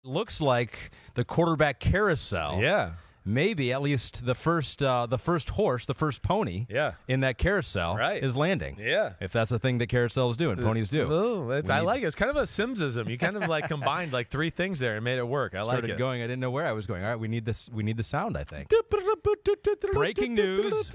looks like the quarterback carousel. Yeah. Maybe at least the first horse, the first pony in that carousel is landing. Yeah. If that's a thing that carousels do and ponies do. Oh, I like it. It's kind of a Simsism. You kind of like combined like three things there and made it work. I like it. Going. I didn't know where I was going. All right, we need this. We need the sound, I think. Breaking news.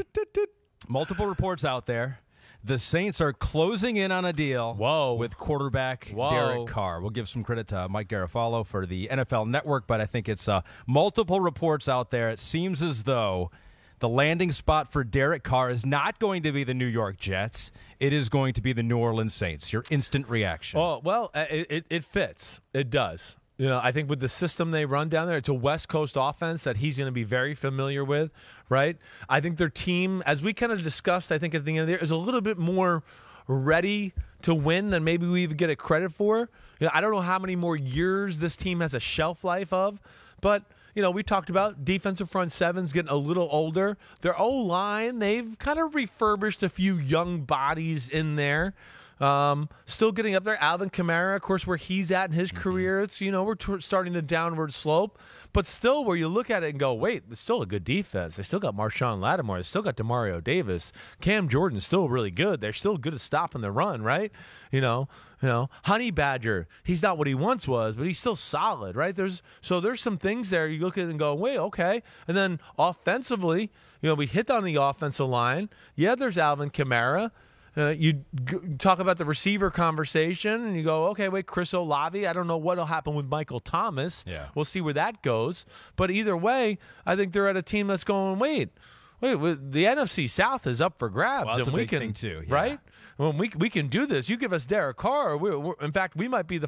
Multiple reports out there. The Saints are closing in on a deal with quarterback Derek Carr. We'll give some credit to Mike Garafolo for the NFL Network, but I think it's multiple reports out there. It seems as though the landing spot for Derek Carr is not going to be the New York Jets. It is going to be the New Orleans Saints. Your instant reaction. Oh, well, it fits. It does. You know, I think with the system they run down there, it's a West Coast offense that he's going to be very familiar with, right? I think their team, as we kind of discussed, I think at the end of the year, is a little bit more ready to win than maybe we even get it credit for. You know, I don't know how many more years this team has a shelf life of, but you know, we talked about defensive front sevens getting a little older. Their O-line, they've kind of refurbished a few young bodies in there. Still getting up there. Alvin Kamara, of course, where he's at in his career, it's, you know, we're starting a downward slope. But still, where you look at it and go, wait, it's still a good defense. They still got Marshawn Lattimore. They still got Demario Davis. Cam Jordan's still really good. They're still good at stopping the run, right? You know, Honey Badger, he's not what he once was, but he's still solid, right? There's some things there you look at and go, wait, okay. And then offensively, you know, we hit on the offensive line. Yeah, there's Alvin Kamara. You talk about the receiver conversation, and you go, okay, wait, Chris Olave. I don't know what will happen with Michael Thomas. Yeah. We'll see where that goes. But either way, I think they're at a team that's going, wait, the NFC South is up for grabs. Well, that's and a we big can, thing too, yeah. right? Well, we can do this. You give us Derek Carr. In fact, we might be the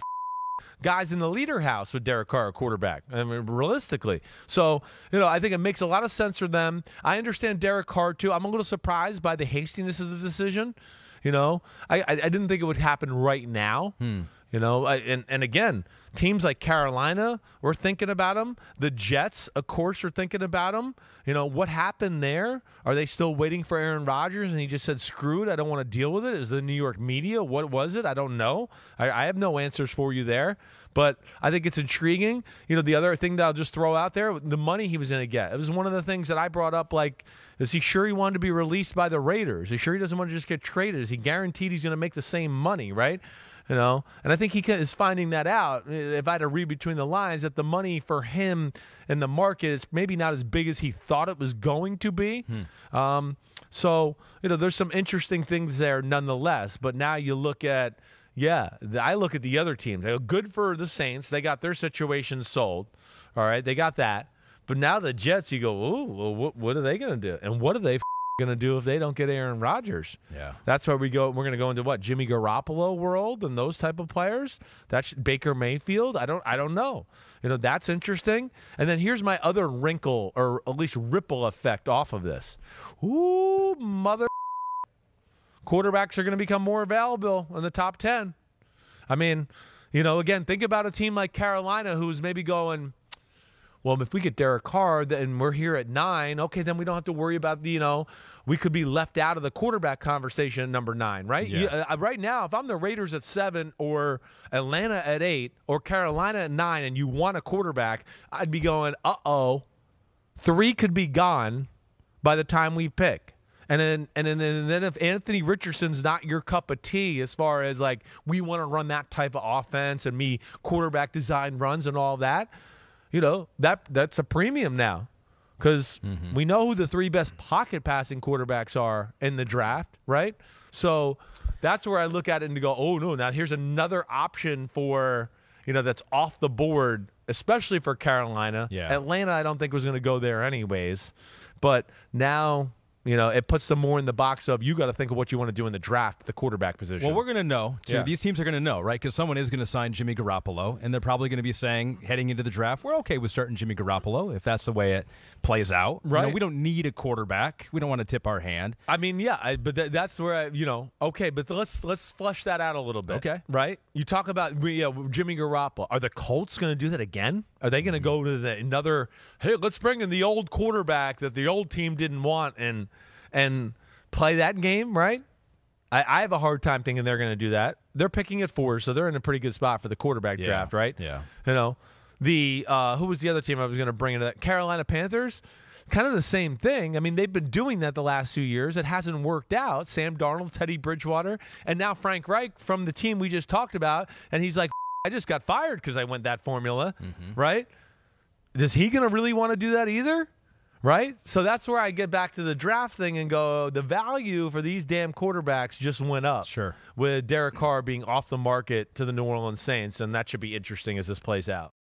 guys in the leader house with Derek Carr, quarterback. I mean, realistically. So, you know, I think it makes a lot of sense for them. I understand Derek Carr, too. I'm a little surprised by the hastiness of the decision. You know, I didn't think it would happen right now. You know, and again, teams like Carolina were thinking about him. The Jets, of course, are thinking about him. You know, what happened there? Are they still waiting for Aaron Rodgers and he just said, screw it, I don't want to deal with it? Is the New York media? What was it? I don't know. I have no answers for you there. But I think it's intriguing. You know, the other thing that I'll just throw out there, the money he was going to get. It was one of the things that I brought up, like, is he sure he wanted to be released by the Raiders? Is he sure he doesn't want to just get traded? Is he guaranteed he's going to make the same money, right? You know, and I think he is finding that out. If I had to read between the lines, that the money for him in the market is maybe not as big as he thought it was going to be. So, you know, there's some interesting things there nonetheless. But now you look at, I look at the other teams. They go, good for the Saints. They got their situation sold. All right, they got that. But now the Jets, you go, ooh, well, what are they going to do? And what are they going to do if they don't get Aaron Rodgers? Yeah, that's where we go. We're going to go into what, Jimmy Garoppolo world and those type of players. That's Baker Mayfield. I don't know. You know, that's interesting. And then here's my other wrinkle, or at least ripple effect off of this. Ooh, mother. Quarterbacks are going to become more available in the top 10. I mean, you know, again, think about a team like Carolina who's maybe going, well, if we get Derek Carr, then we're here at 9. Okay, then we don't have to worry about the, you know, we could be left out of the quarterback conversation at number 9, right? Yeah. Right now, if I'm the Raiders at 7 or Atlanta at 8 or Carolina at 9 and you want a quarterback, I'd be going, 3 could be gone by the time we pick. And then if Anthony Richardson's not your cup of tea as far as like we want to run that type of offense and me quarterback design runs and all that, you know, that's a premium now because we know who the 3 best pocket passing quarterbacks are in the draft, right? So that's where I look at it and go, oh, no, now here's another option for, you know, that's off the board, especially for Carolina. Yeah. Atlanta, I don't think was going to go there anyways. But now, you know, it puts them more in the box of you got to think of what you want to do in the draft, the quarterback position. Well, we're going to know, too. Yeah. These teams are going to know, right? Because someone is going to sign Jimmy Garoppolo, and they're probably going to be saying, heading into the draft, we're okay with starting Jimmy Garoppolo if that's the way it plays out. Right. You know, we don't need a quarterback. We don't want to tip our hand. I mean, yeah, but that's where okay, but let's flush that out a little bit. Okay. Right? You talk about Jimmy Garoppolo. Are the Colts going to do that again? Are they going to go to another, hey, let's bring in the old quarterback that the old team didn't want and play that game, right? I have a hard time thinking they're going to do that. They're picking at 4, so they're in a pretty good spot for the quarterback draft, right? Yeah. You know, who was the other team I was going to bring into that? Carolina Panthers. Kind of the same thing. I mean, they've been doing that the last 2 years. It hasn't worked out. Sam Darnold, Teddy Bridgewater, and now Frank Reich from the team we just talked about. And he's like, I just got fired because I went that formula, right? Is he going to really want to do that either? Right? So that's where I get back to the draft thing and go, the value for these damn quarterbacks just went up. Sure. With Derek Carr being off the market to the New Orleans Saints, and that should be interesting as this plays out.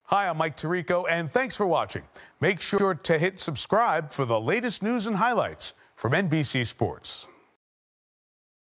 Hi, I'm Mike Tirico, and thanks for watching. Make sure to hit subscribe for the latest news and highlights from NBC Sports.